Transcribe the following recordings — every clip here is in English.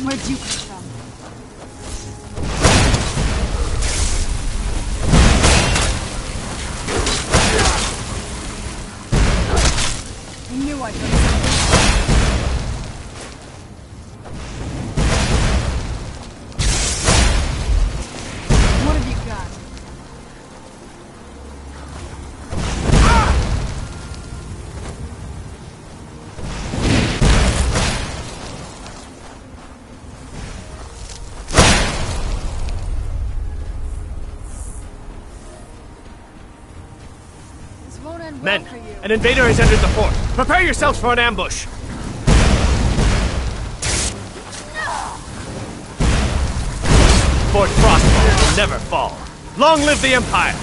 Where'd you come from? I knew I'd come. What have you got? Men, an invader has entered the fort. Prepare yourselves for an ambush. Fort Frostfall will never fall. Long live the Empire!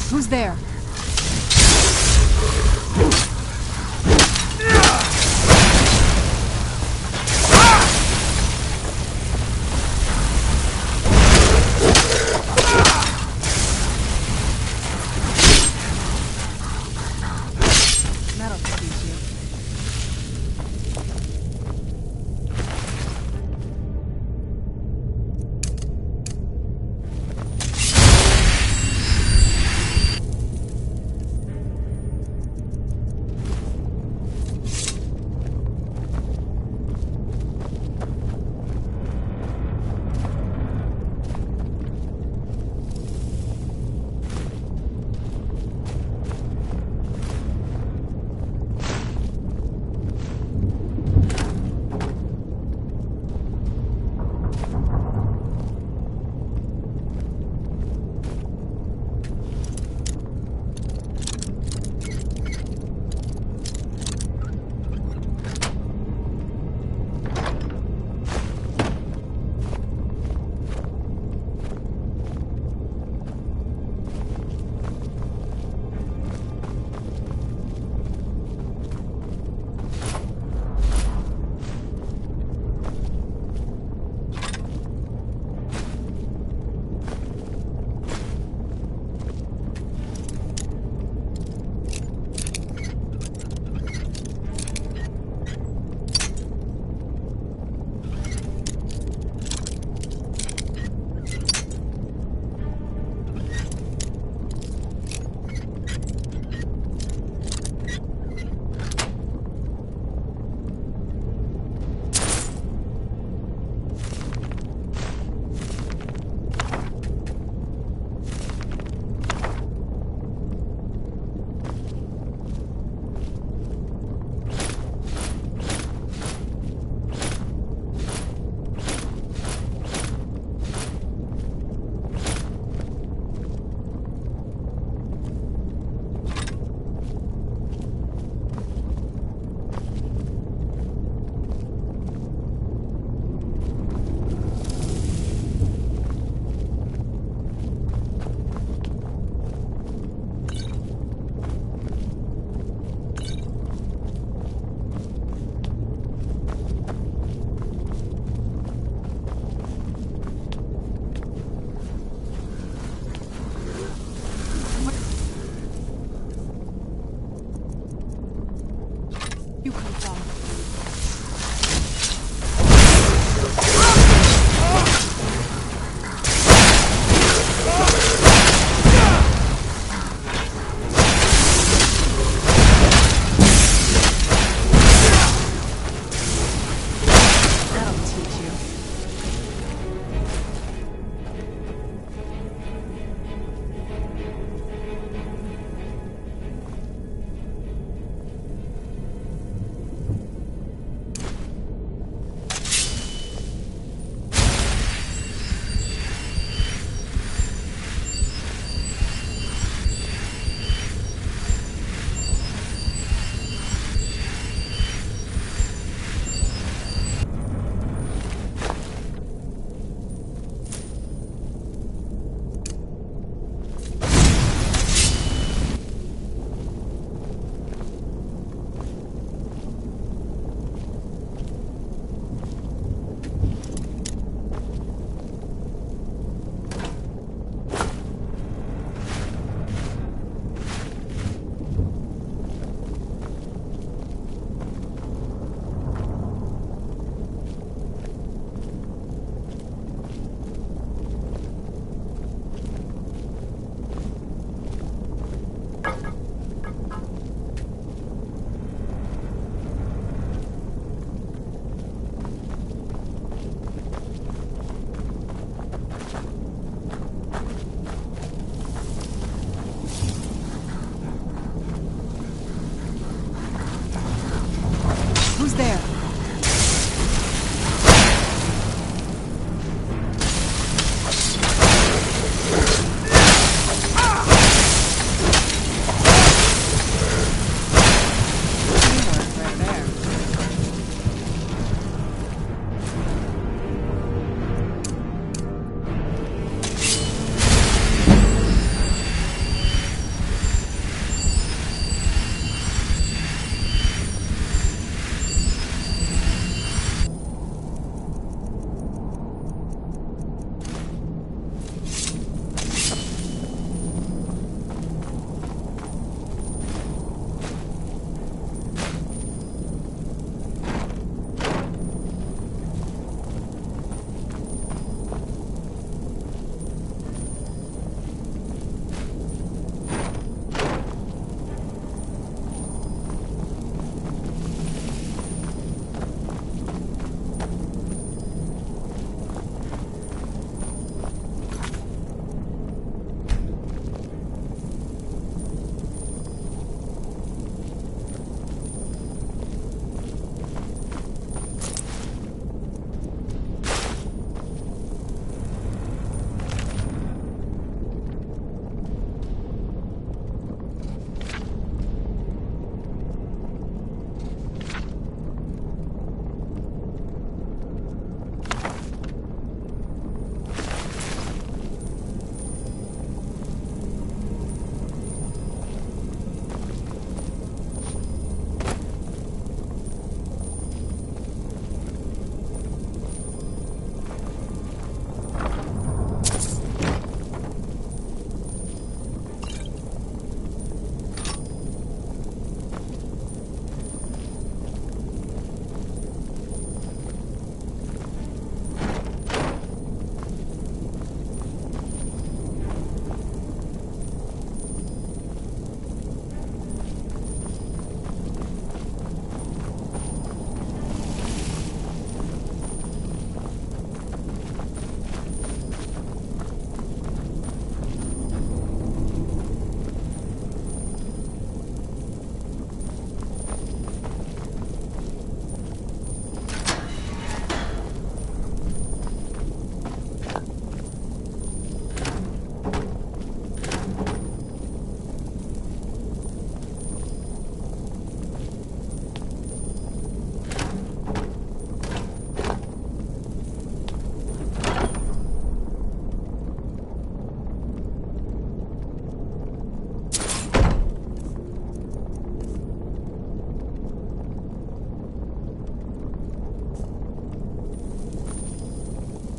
Who's there? That'll teach you.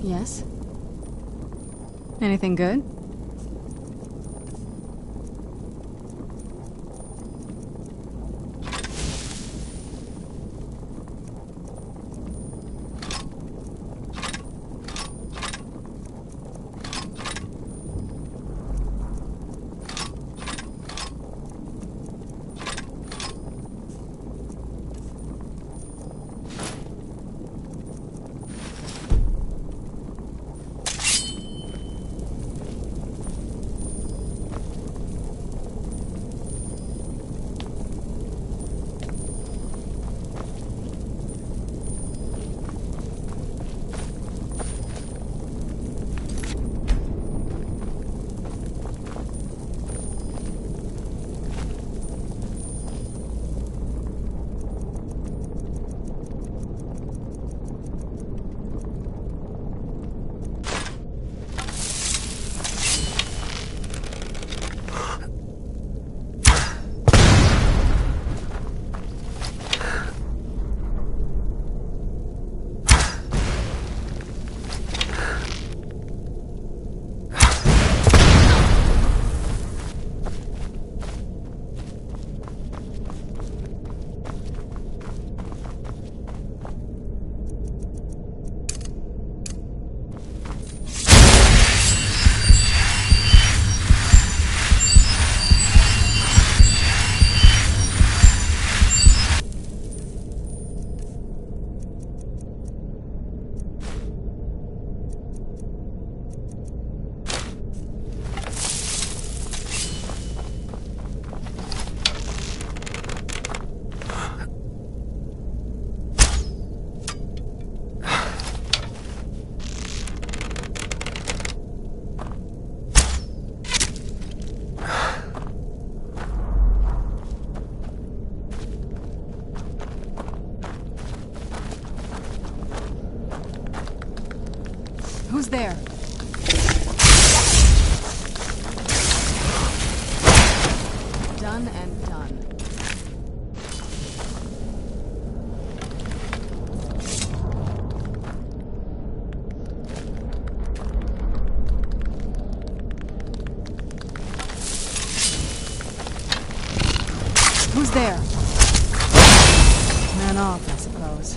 Yes? Anything good? Who's there? Done and done. Who's there? Man off, I suppose.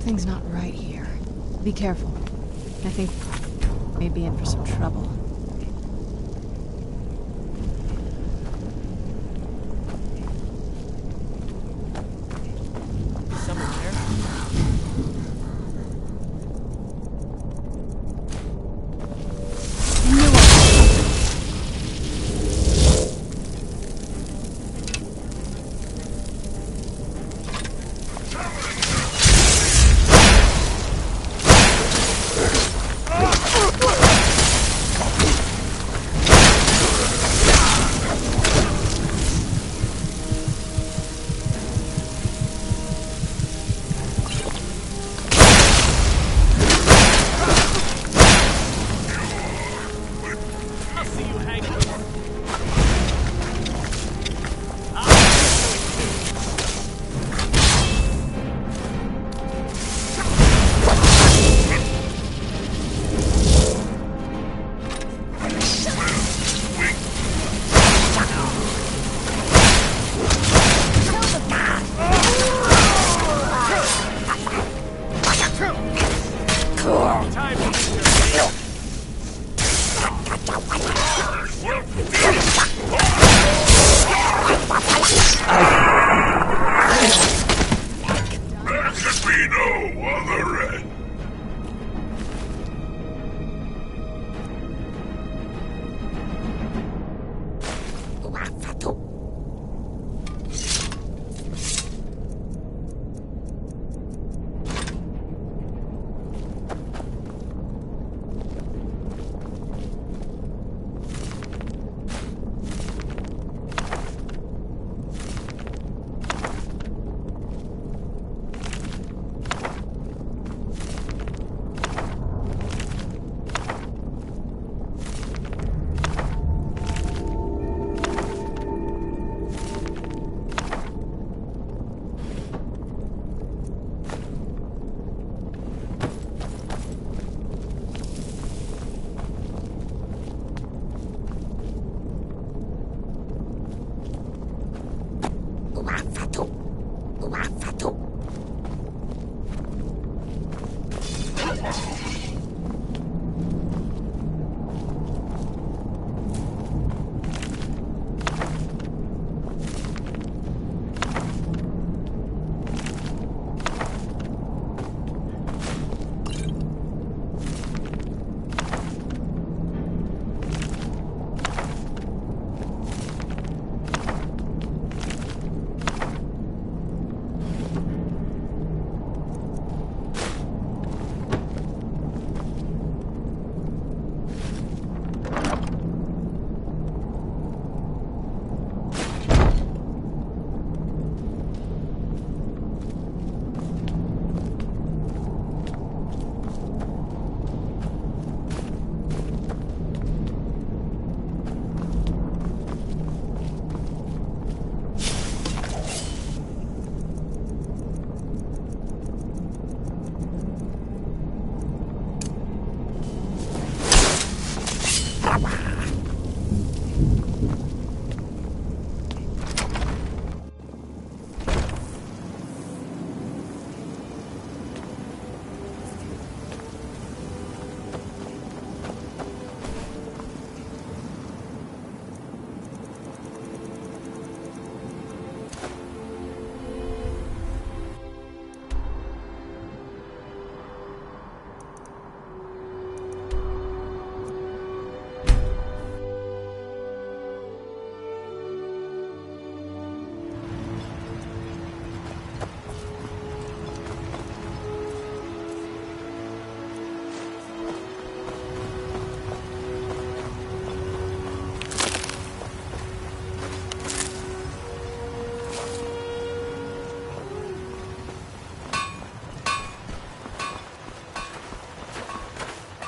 Something's not right here. Be careful. I think we may be in for some trouble. Someone there?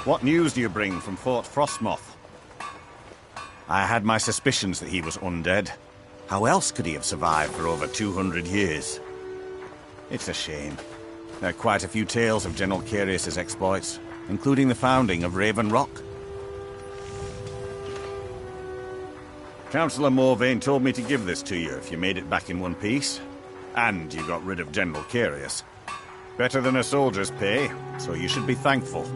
What news do you bring from Fort Frostmoth? I had my suspicions that he was undead. How else could he have survived for over 200 years? It's a shame. There are quite a few tales of General Carius's exploits, including the founding of Raven Rock. Councillor Morvain told me to give this to you if you made it back in one piece. And you got rid of General Carius. Better than a soldier's pay, so you should be thankful.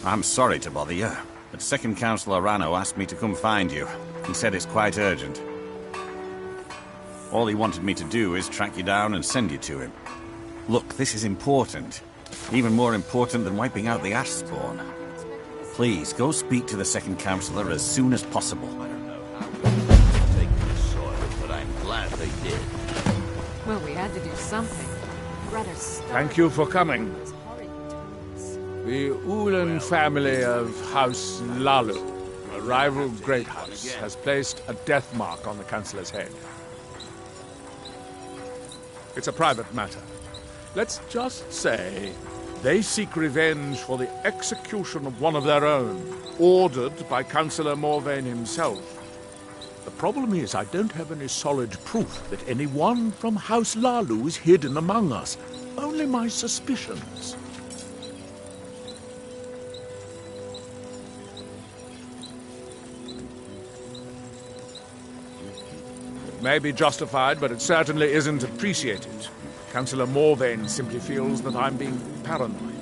I'm sorry to bother you, but Second Councillor Rano asked me to come find you. He said it's quite urgent. All he wanted me to do is track you down and send you to him. Look, this is important. Even more important than wiping out the ash spawn. Please, go speak to the Second Councillor as soon as possible. I don't know how we take this soil, but I'm glad they did. Well, we had to do something. Rather stark. Thank you for coming. Those horrid tombs. The Ulan family of House Lalu, a rival great house, has placed a death mark on the Councillor's head. It's a private matter. Let's just say they seek revenge for the execution of one of their own, ordered by Councillor Morvain himself. The problem is I don't have any solid proof that anyone from House Lalu is hidden among us. Only my suspicions. It may be justified, but it certainly isn't appreciated. Councillor Morvain simply feels that I'm being paranoid.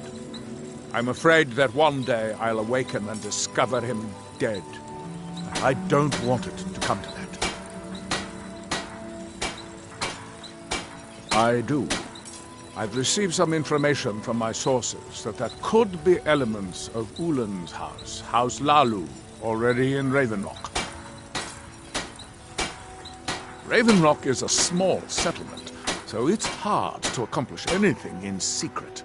I'm afraid that one day I'll awaken and discover him dead. I don't want it to come to that. I do. I've received some information from my sources that there could be elements of Ulan's house, House Lalu, already in Ravenrock. Ravenrock is a small settlement, so it's hard to accomplish anything in secret.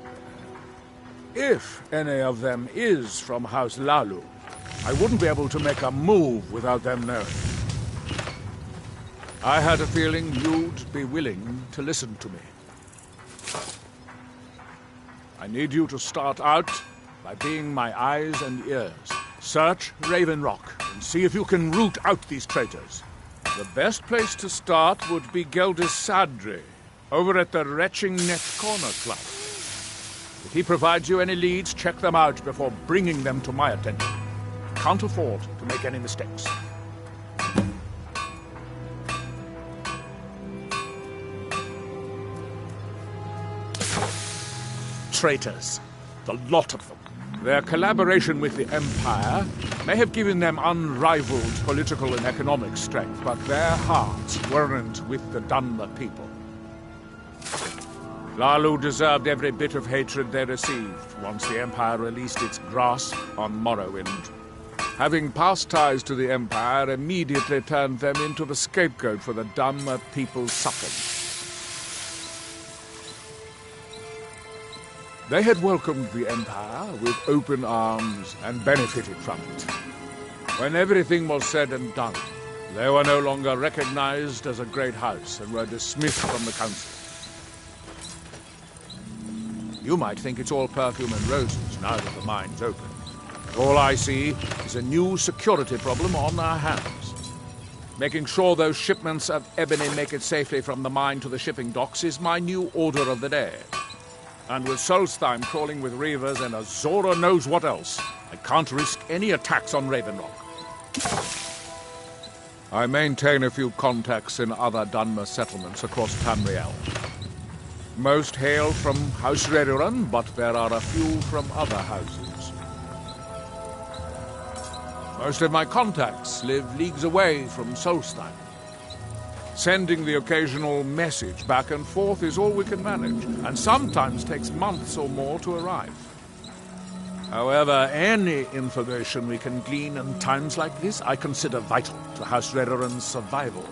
If any of them is from House Lalu, I wouldn't be able to make a move without them knowing. I had a feeling you'd be willing to listen to me. I need you to start out by being my eyes and ears. Search Ravenrock and see if you can root out these traitors. The best place to start would be Geldis Sadri, over at the Retching Net Corner Club. If he provides you any leads, check them out before bringing them to my attention. Can't afford to make any mistakes. Traitors. The lot of them. Their collaboration with the Empire may have given them unrivaled political and economic strength, but their hearts weren't with the Dunmer people. Lalu deserved every bit of hatred they received once the Empire released its grasp on Morrowind. Having past ties to the Empire immediately turned them into the scapegoat for the Dunmer people's suffering. They had welcomed the Empire with open arms and benefited from it. When everything was said and done, they were no longer recognized as a great house and were dismissed from the council. You might think it's all perfume and roses now that the mine's open. All I see is a new security problem on our hands. Making sure those shipments of ebony make it safely from the mine to the shipping docks is my new order of the day. And with Solstheim crawling with reavers and Azora knows what else, I can't risk any attacks on Ravenrock. I maintain a few contacts in other Dunmer settlements across Tamriel. Most hail from House Redoran, but there are a few from other houses. Most of my contacts live leagues away from Solstheim. Sending the occasional message back and forth is all we can manage, and sometimes takes months or more to arrive. However, any information we can glean in times like this I consider vital to House Redoran's survival.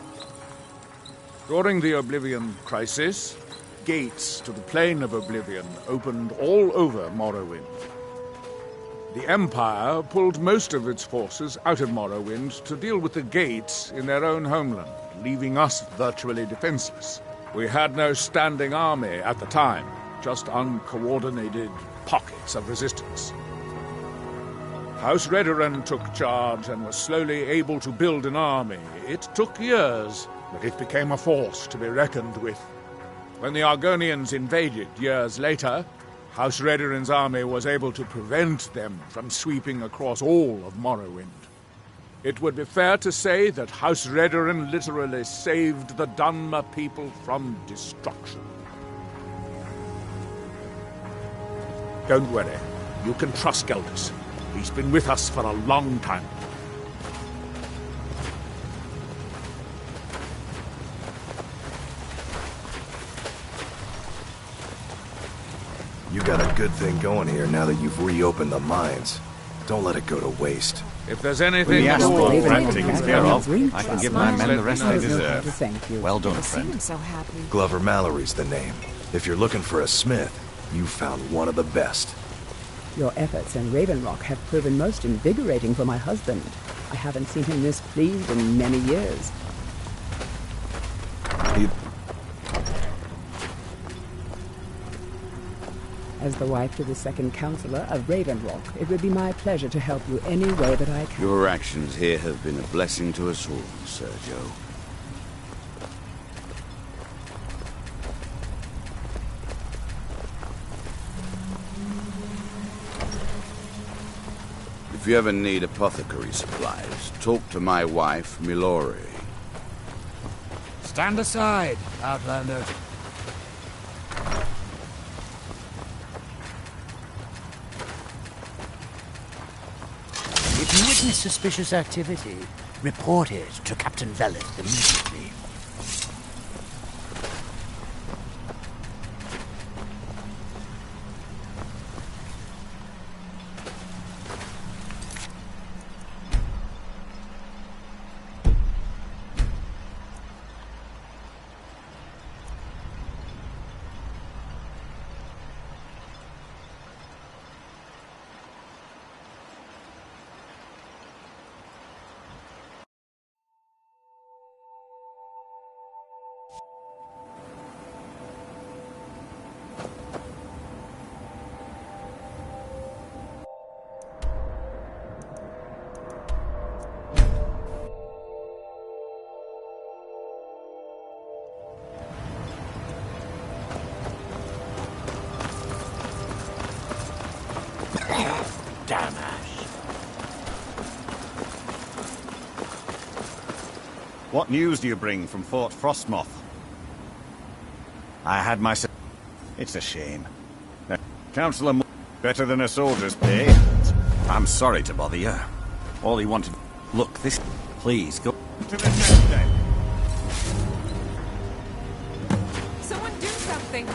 During the Oblivion Crisis, gates to the Plane of Oblivion opened all over Morrowind. The Empire pulled most of its forces out of Morrowind to deal with the gates in their own homeland, leaving us virtually defenseless. We had no standing army at the time, just uncoordinated pockets of resistance. House Redoran took charge and was slowly able to build an army. It took years, but it became a force to be reckoned with. When the Argonians invaded years later, House Redoran's army was able to prevent them from sweeping across all of Morrowind. It would be fair to say that House Redoran literally saved the Dunmer people from destruction. Don't worry. You can trust Geldis. He's been with us for a long time. You got a good thing going here now that you've reopened the mines. Don't let it go to waste. If there's When anything the at all, Asphalt friend, Grant taken care of, I can give my men the rest they Let me know. deserve. Thank you. Well done, Never seen friend. him so happy. Glover Mallory's the name. If you're looking for a smith, you found one of the best. Your efforts in Raven Rock have proven most invigorating for my husband. I haven't seen him this pleased in many years. As the wife to the second counselor of Raven Rock, it would be my pleasure to help you any way that I can. Your actions here have been a blessing to us all, Sergio. If you ever need apothecary supplies, talk to my wife, Milori. Stand aside, Outlander. If you witness suspicious activity, report it to Captain Velith immediately. Damn Ash. What news do you bring from Fort Frostmoth? I had my... It's a shame. Counselor better than a soldier's pay. I'm sorry to bother you. All he wanted... Look, this... Please, go to the next day. Someone do something.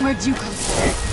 Where'd you come from?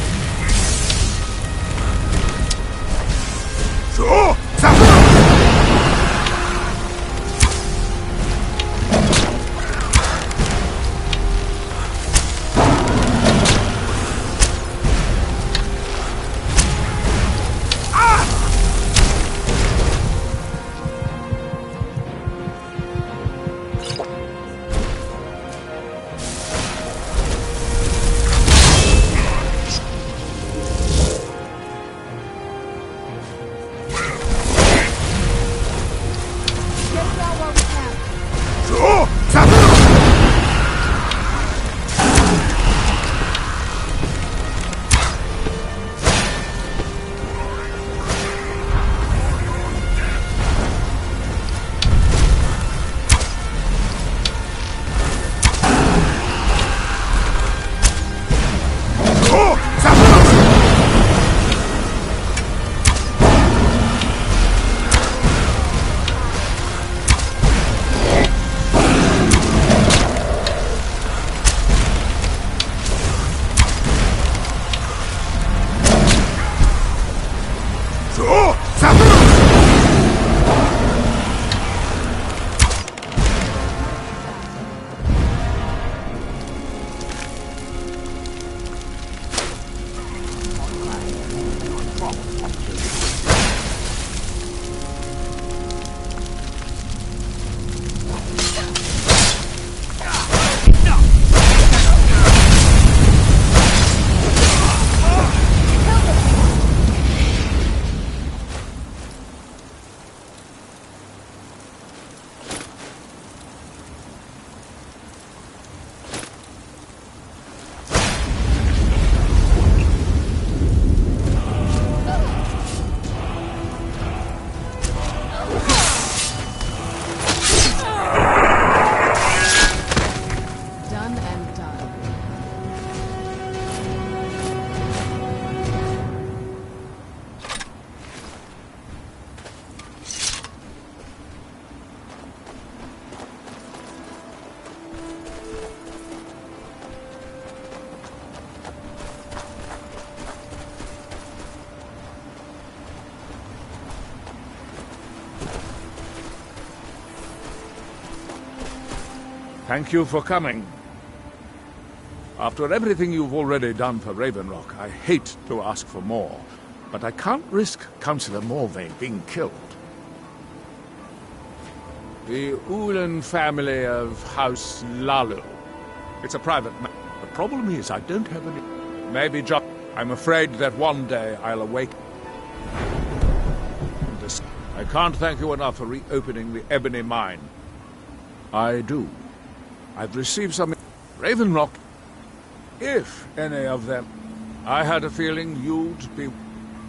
Thank you for coming. After everything you've already done for Raven Rock, I hate to ask for more, but I can't risk Councillor Morvay being killed. The Ulan family of House Lalu. It's a private matter. The problem is I don't have any... Maybe just... I'm afraid that one day I'll awake... I can't thank you enough for reopening the Ebony Mine. I do. I've received some... Raven Rock... If any of them... I had a feeling you'd be...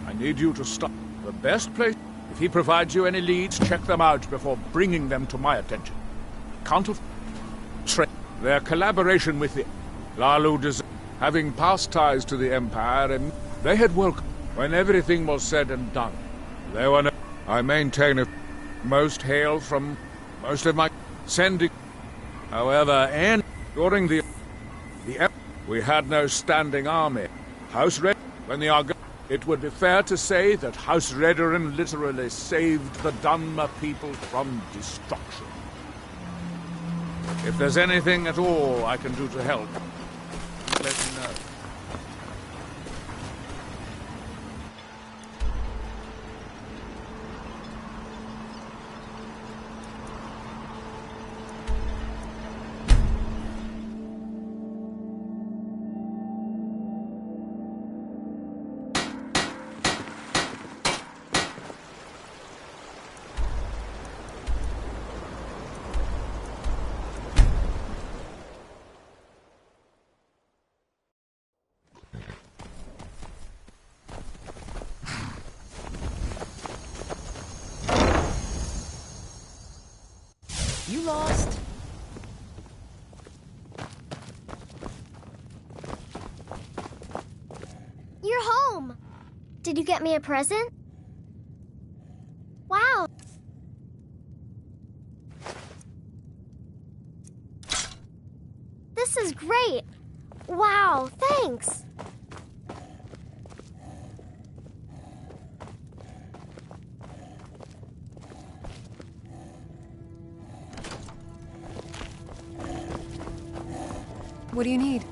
I need you to stop. The best place... If he provides you any leads, check them out before bringing them to my attention. Can't have... Their collaboration with the... Lalu having past ties to the Empire, and they had welcomed... When everything was said and done, they were no... I maintain a... Most hail from... Most of my... Sending... However, and... During the... We had no standing army. House Red... When the Arg... It would be fair to say that House Redoran literally saved the Dunmer people from destruction. If there's anything at all I can do to help, let me know. You lost. You're home. Did you get me a present? Wow. This is great. Wow, thanks. What do you need?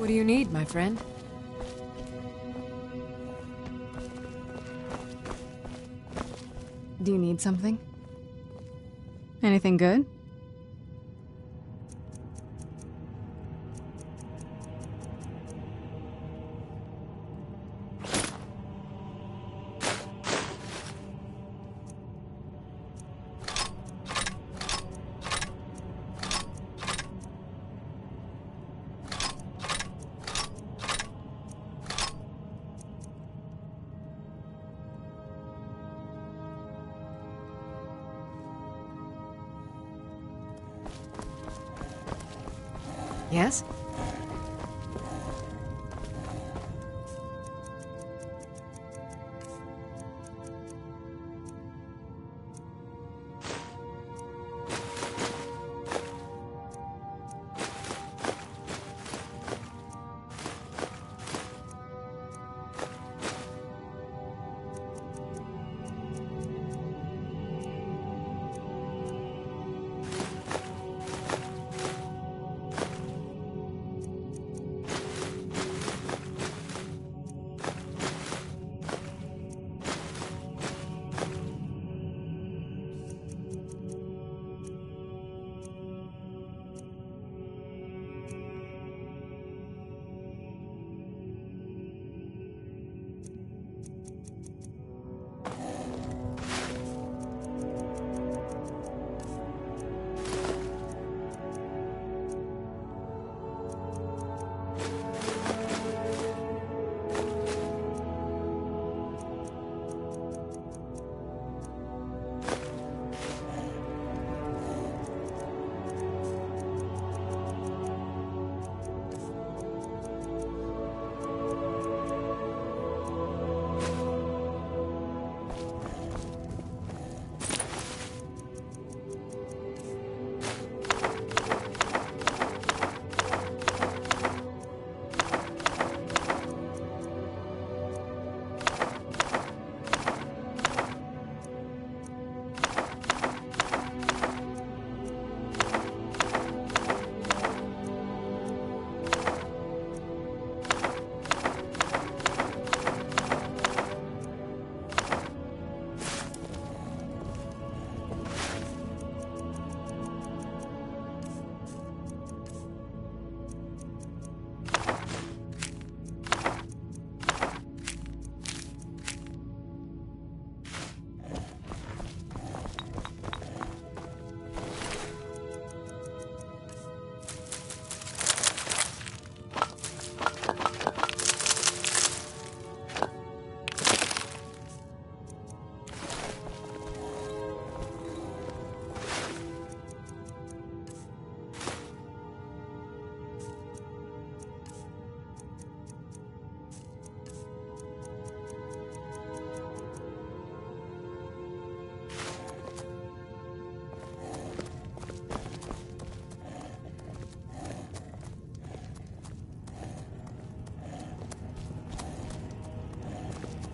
What do you need, my friend? Do you need something? Anything good? Yes?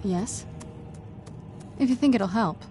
Yes? If you think it'll help.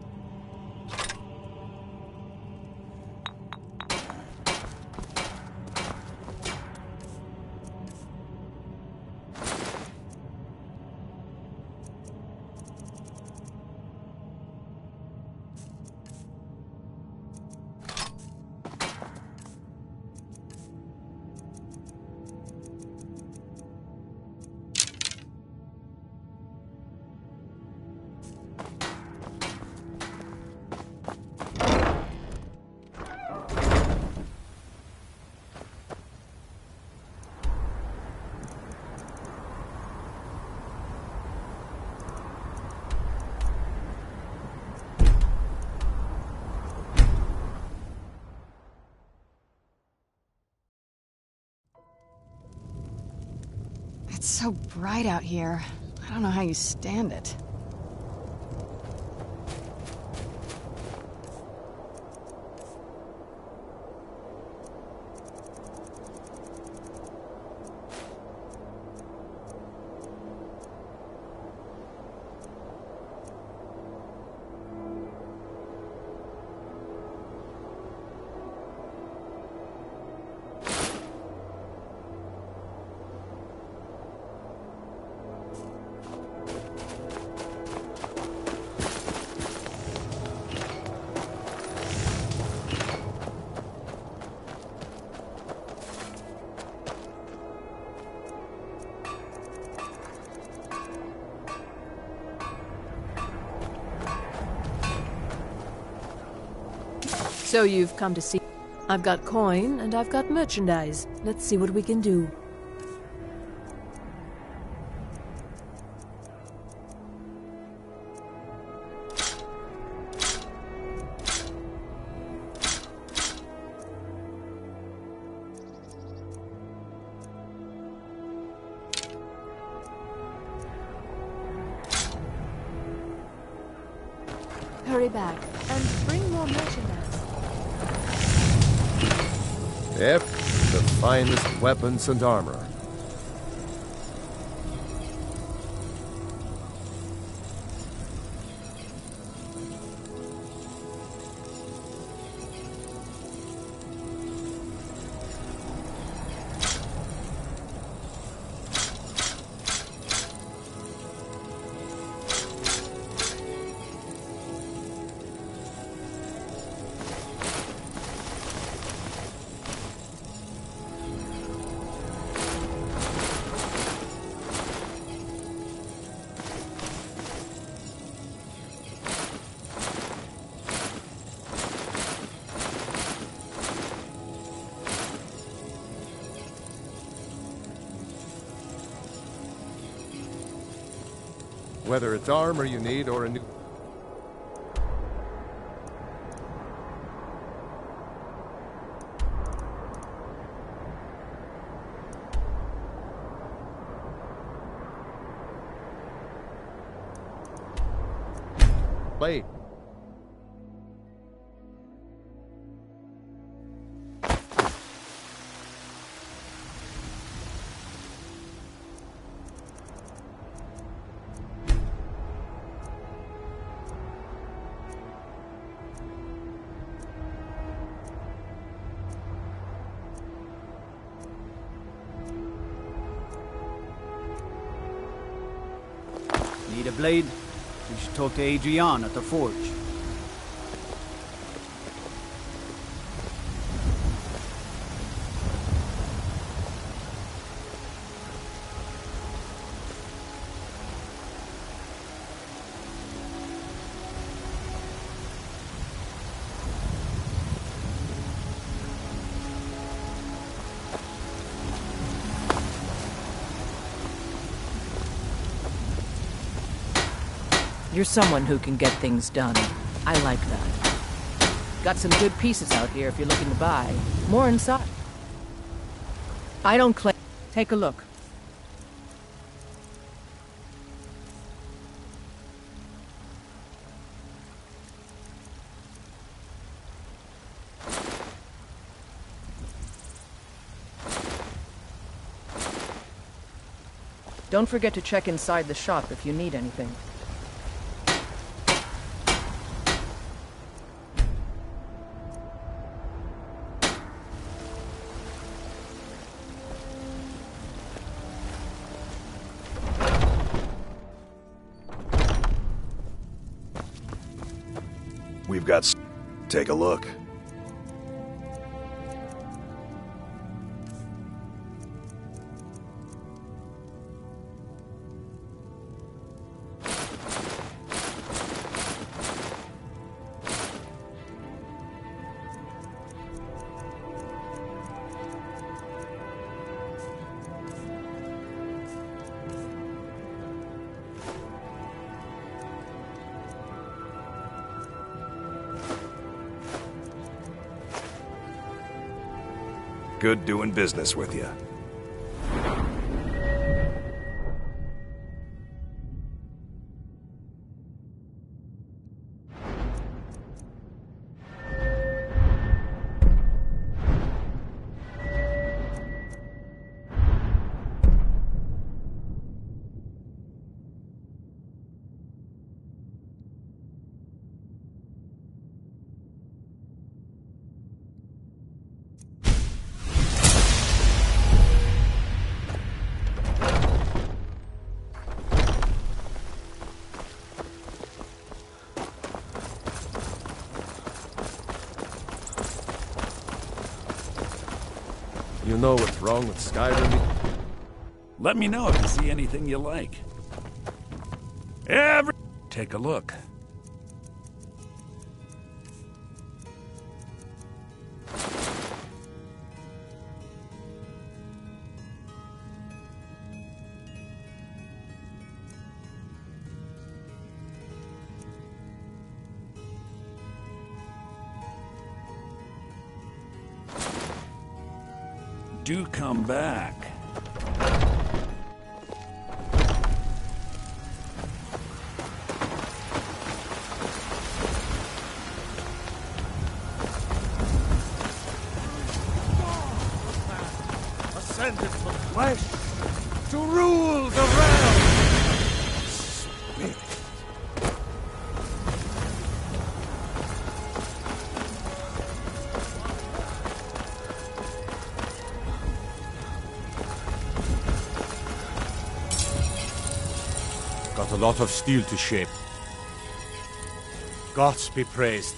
It's so bright out here. I don't know how you stand it. So you've come to see... I've got coin, and I've got merchandise. Let's see what we can do. Hurry back, and bring more merchandise. Yep, the finest weapons and armor. Whether it's armor you need or a new... blade. Need a blade? You should talk to Adrian at the forge. You're someone who can get things done. I like that. Got some good pieces out here if you're looking to buy. More inside. I don't claim... Take a look. Don't forget to check inside the shop if you need anything. got... Take a look. Good doing business with you. You know what's wrong with Skyrim? Let me know if you see anything you like. Take a look. Do come back. Ascended from flesh to rule the realm. Spirit. Got a lot of steel to shape. Gods be praised.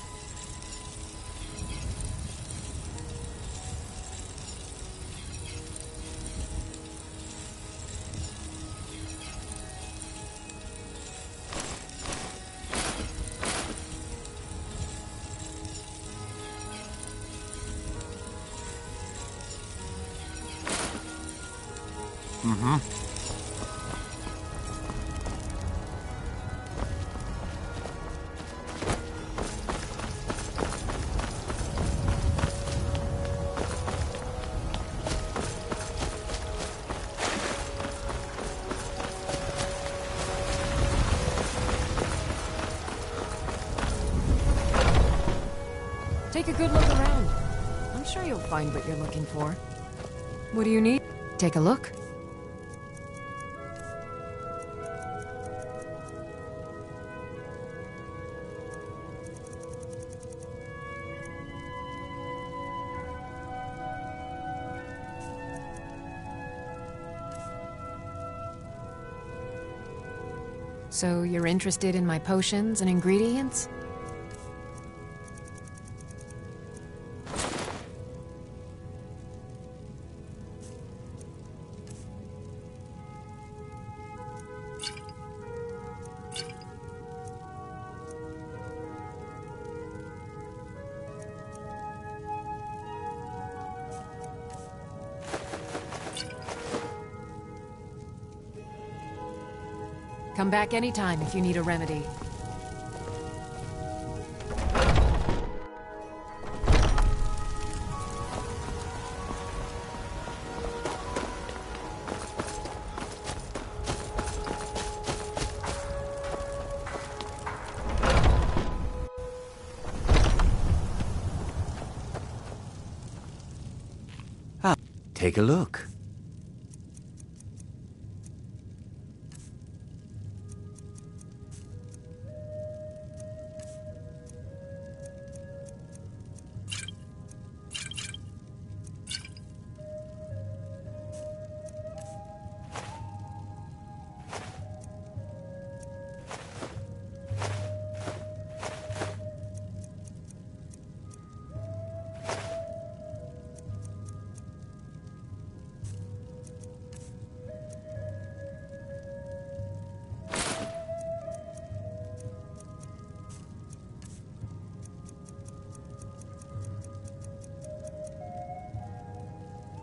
Take a good look around. I'm sure you'll find what you're looking for. What do you need? Take a look. So you're interested in my potions and ingredients? Come back anytime if you need a remedy. Take a look.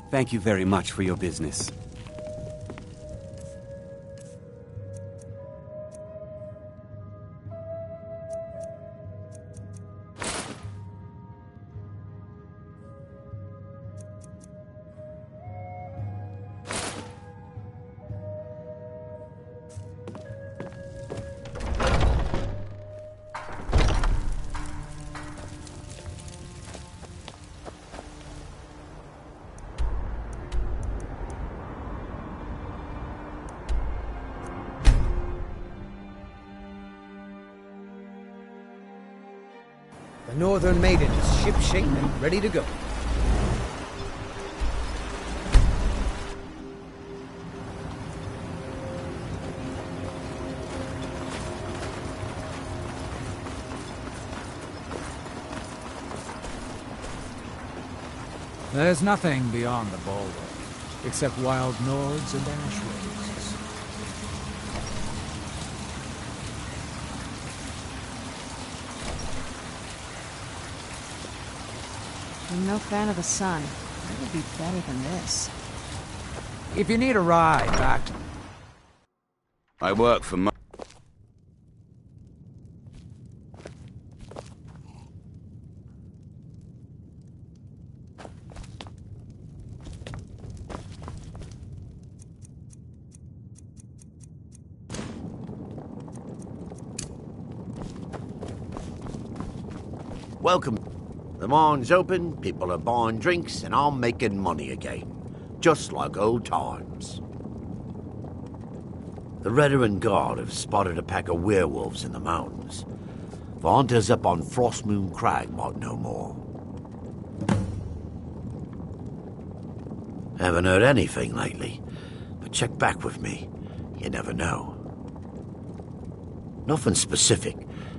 Thank you very much for your business. The Northern Maiden is ship-shape and ready to go. There's nothing beyond the bulwark, except wild Nords and ash roses. I'm no fan of the sun. It would be better than this. If you need a ride back to... I work for my... Welcome. The mine's open, people are buying drinks, and I'm making money again. Just like old times. The Veteran Guard have spotted a pack of werewolves in the mountains. The hunters up on Frostmoon Crag might know more. Haven't heard anything lately, but check back with me. You never know. Nothing specific,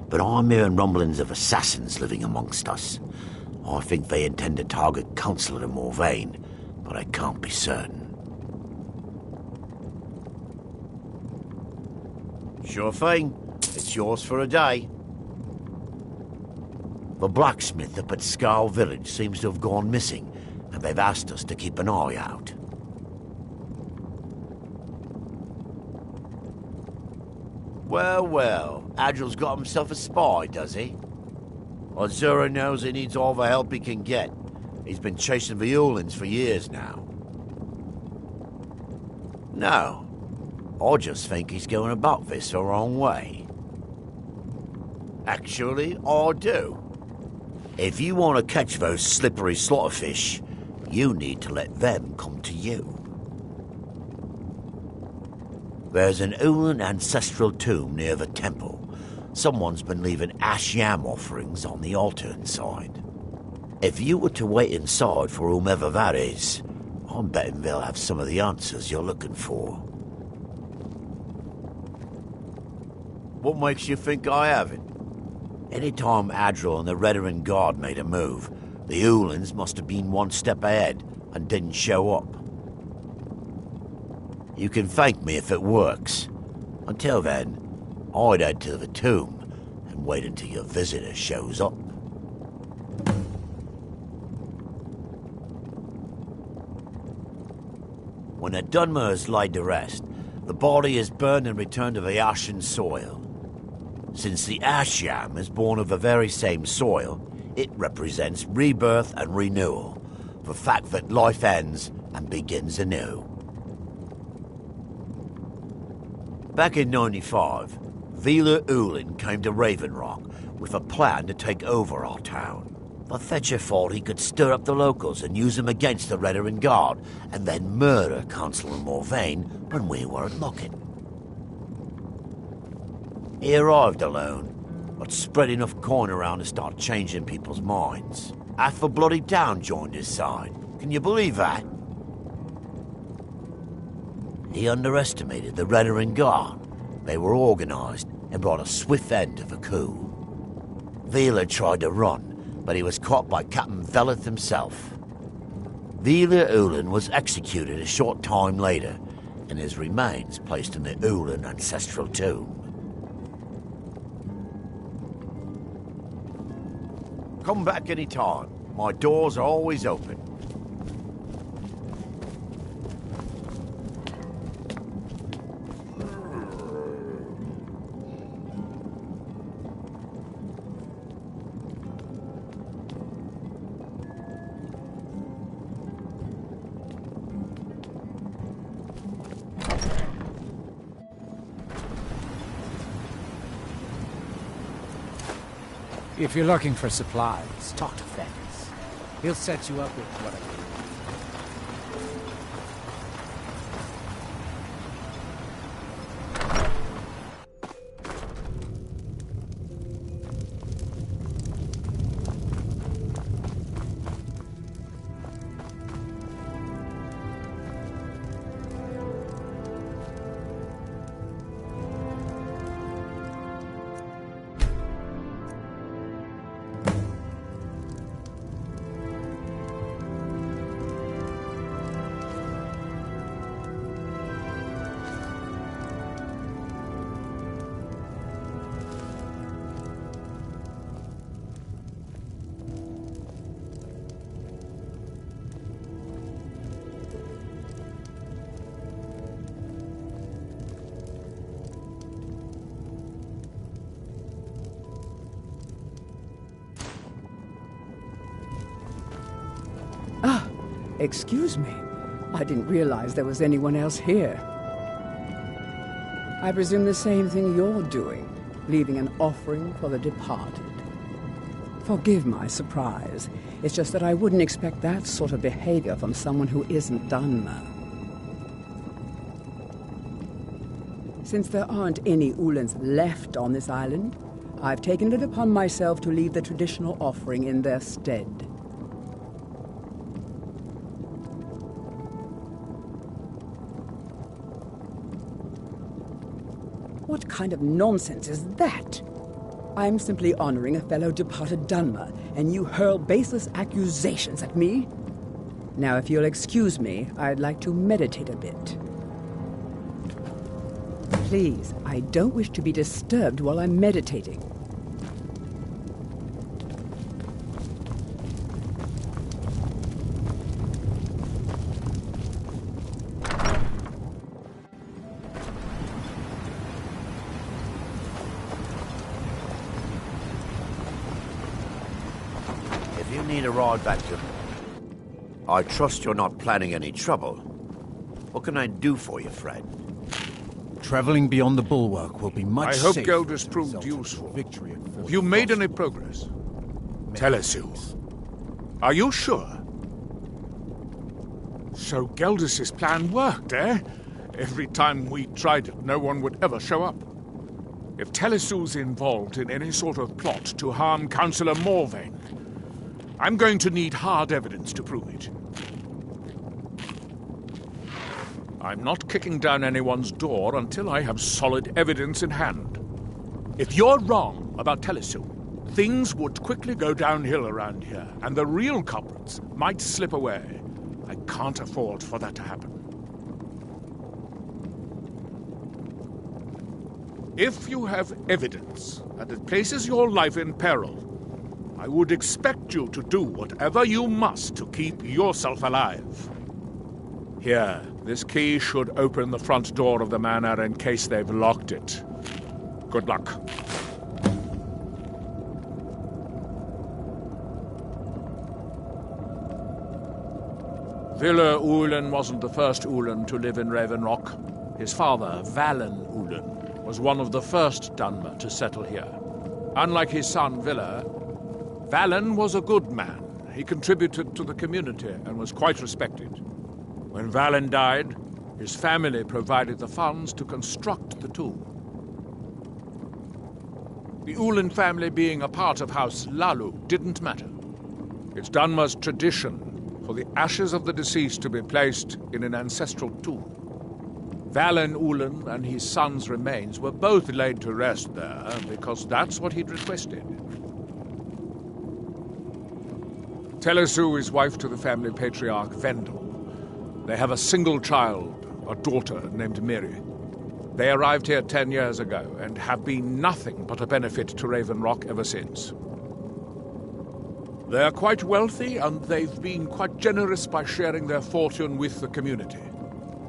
but I'm hearing rumblings of assassins living amongst us. I think they intend to target Councillor de Morvain, but I can't be certain. Sure thing. It's yours for a day. The blacksmith up at Skull Village seems to have gone missing, and they've asked us to keep an eye out. Well, well, Adril's got himself a spy, does he? Azura knows he needs all the help he can get. He's been chasing the Ulins for years now. No, I just think he's going about this the wrong way. Actually, I do. If you want to catch those slippery slaughterfish, you need to let them come to you. There's an Ulin ancestral tomb near the temple. Someone's been leaving ash yam offerings on the altar inside. If you were to wait inside for whomever that is, I'm betting they'll have some of the answers you're looking for. What makes you think I haven't? Anytime Adril and the Veteran Guard made a move, the Ulins must have been one step ahead and didn't show up. You can thank me if it works. Until then, I'd head to the tomb and wait until your visitor shows up. When the Dunmer is laid to rest, the body is burned and returned to the ashen soil. Since the ash yam is born of the very same soil, it represents rebirth and renewal, the fact that life ends and begins anew. Back in 95, Vila Ulin came to Raven Rock with a plan to take over our town. The Fetcher thought he could stir up the locals and use them against the Veteran Guard, and then murder Councillor Morvain when we weren't looking. He arrived alone, but spread enough coin around to start changing people's minds. Half the bloody town joined his side. Can you believe that? He underestimated the Veteran Guard. They were organised and brought a swift end to the coup. Vila tried to run, but he was caught by Captain Veleth himself. Vila Ulin was executed a short time later, and his remains placed in the Ulin ancestral tomb. Come back any time. My doors are always open. If you're looking for supplies, talk to Fenris. He'll set you up with whatever. Excuse me. I didn't realize there was anyone else here. I presume the same thing you're doing, leaving an offering for the departed. Forgive my surprise. It's just that I wouldn't expect that sort of behavior from someone who isn't Dunmer. Since there aren't any Ulans left on this island, I've taken it upon myself to leave the traditional offering in their stead. What kind of nonsense is that? I'm simply honoring a fellow departed Dunmer, and you hurl baseless accusations at me? Now, if you'll excuse me, I'd like to meditate a bit. Please, I don't wish to be disturbed while I'm meditating. If you need a ride back to... I trust you're not planning any trouble. What can I do for you, friend? Traveling beyond the bulwark will be much I hope safer. Geldis proved useful. Have you made any progress? Telesu. Are you sure? So Geldis' plan worked, eh? Every time we tried it, no one would ever show up. If Telesu's involved in any sort of plot to harm Councillor Morvain, I'm going to need hard evidence to prove it. I'm not kicking down anyone's door until I have solid evidence in hand. If you're wrong about Telesu, things would quickly go downhill around here, and the real culprits might slip away. I can't afford for that to happen. If you have evidence that it places your life in peril, I would expect you to do whatever you must to keep yourself alive. Here, this key should open the front door of the manor in case they've locked it. Good luck. Villa Ulen wasn't the first Ulen to live in Raven Rock. His father, Valen Ulen, was one of the first Dunmer to settle here. Unlike his son, Villa, Valen was a good man. He contributed to the community and was quite respected. When Valen died, his family provided the funds to construct the tomb. The Ulen family being a part of House Lalu didn't matter. It's Dunmer's tradition for the ashes of the deceased to be placed in an ancestral tomb. Valen Ulen and his son's remains were both laid to rest there because that's what he'd requested. Telesu is wife to the family patriarch Vendel. They have a single child, a daughter named Miri. They arrived here 10 years ago and have been nothing but a benefit to Raven Rock ever since. They're quite wealthy and they've been quite generous by sharing their fortune with the community.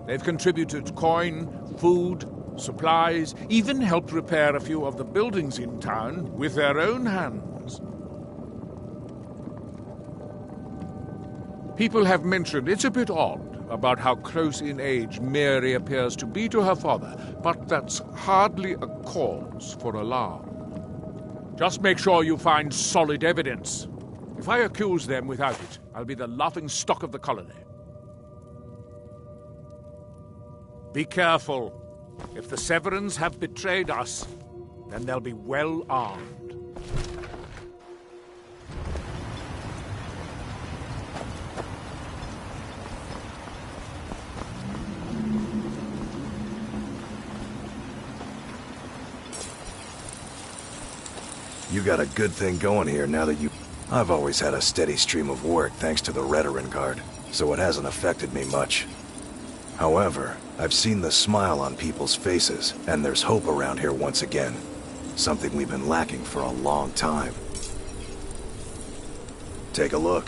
They've contributed coin, food, supplies, even helped repair a few of the buildings in town with their own hands. People have mentioned it's a bit odd about how close in age Mary appears to be to her father, but that's hardly a cause for alarm. Just make sure you find solid evidence. If I accuse them without it, I'll be the laughing stock of the colony. Be careful. If the Severans have betrayed us, then they'll be well armed. You got a good thing going here now that you... I've always had a steady stream of work thanks to the Veteran Guard, so it hasn't affected me much. However, I've seen the smile on people's faces, and there's hope around here once again. Something we've been lacking for a long time. Take a look.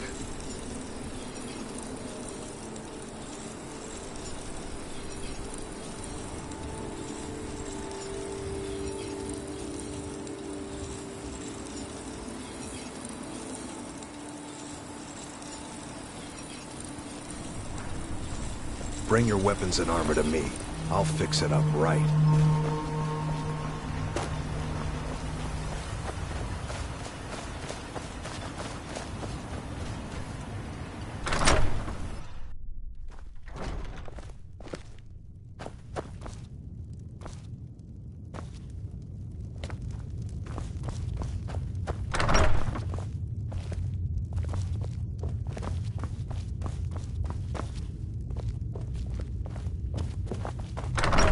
Bring your weapons and armor to me. I'll fix it up right.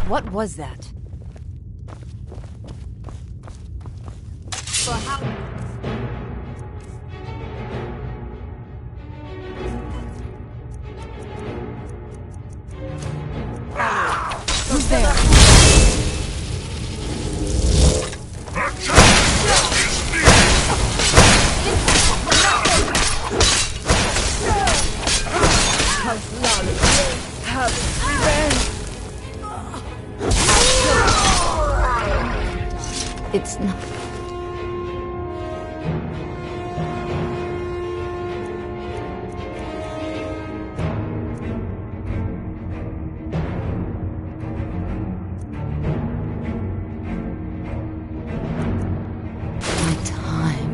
What was that? Who's there? It's not... My time.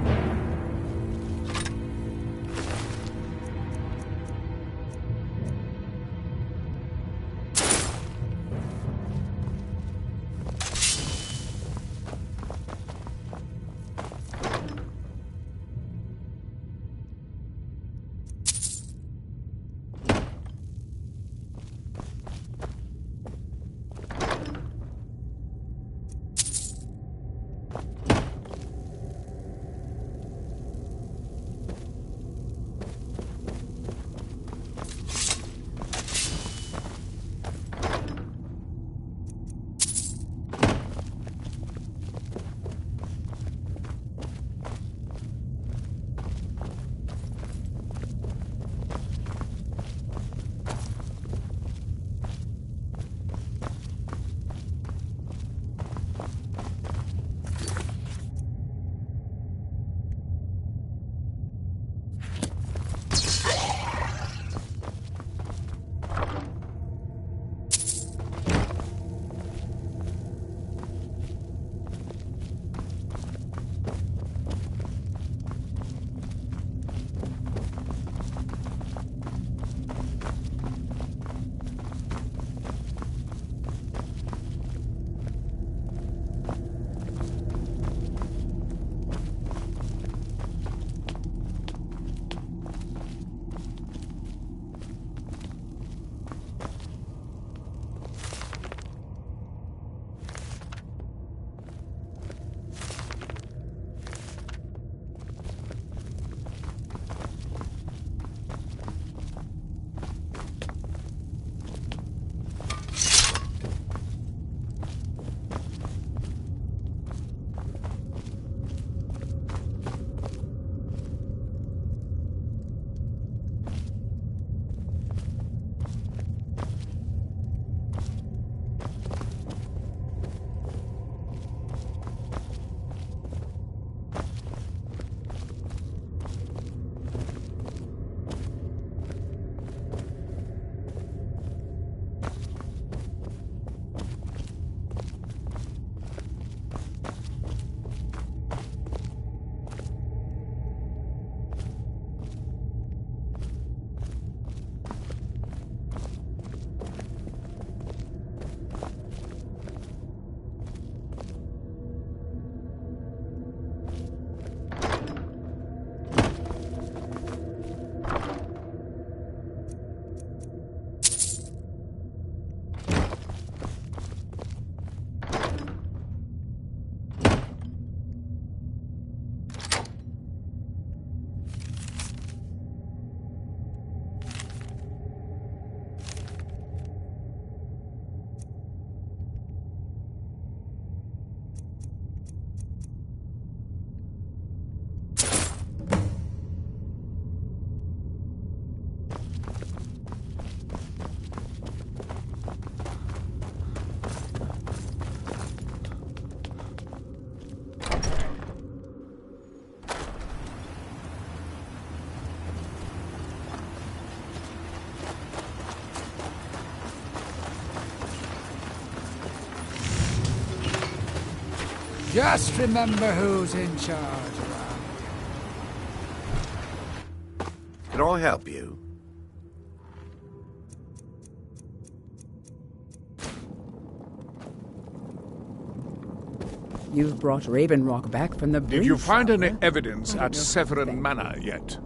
Just remember who's in charge around here. Can I help you? You've brought Raven Rock back from the brink. Did you find any Father. evidence at Severin Manor yet?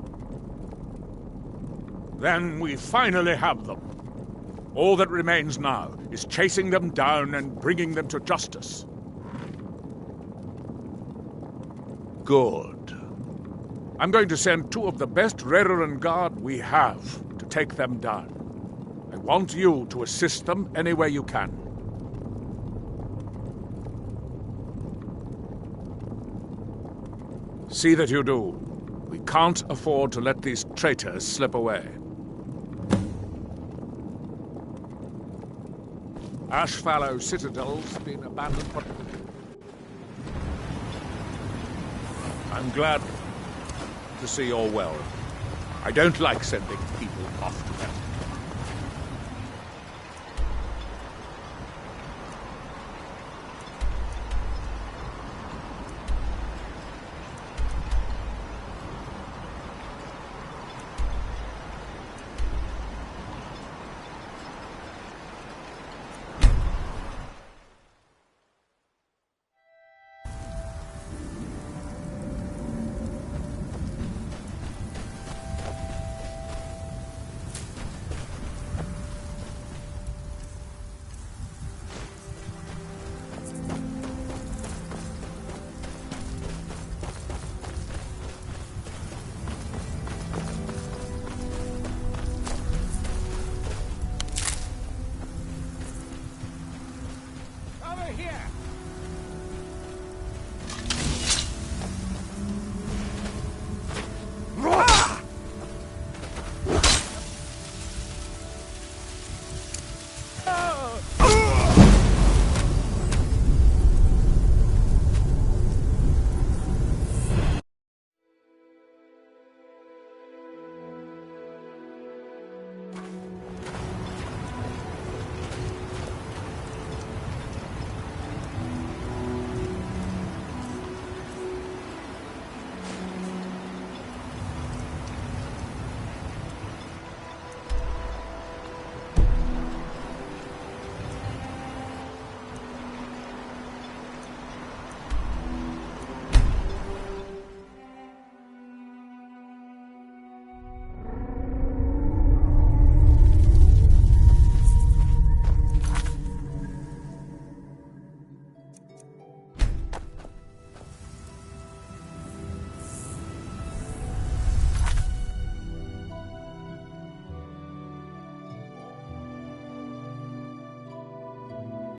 Then we finally have them. All that remains now is chasing them down and bringing them to justice. Good. I'm going to send 2 of the best Redoran Guard we have to take them down. I want you to assist them any way you can. See that you do. We can't afford to let these traitors slip away. Ashfallow Citadel's been abandoned for... I'm glad to see you're well. I don't like sending people off to their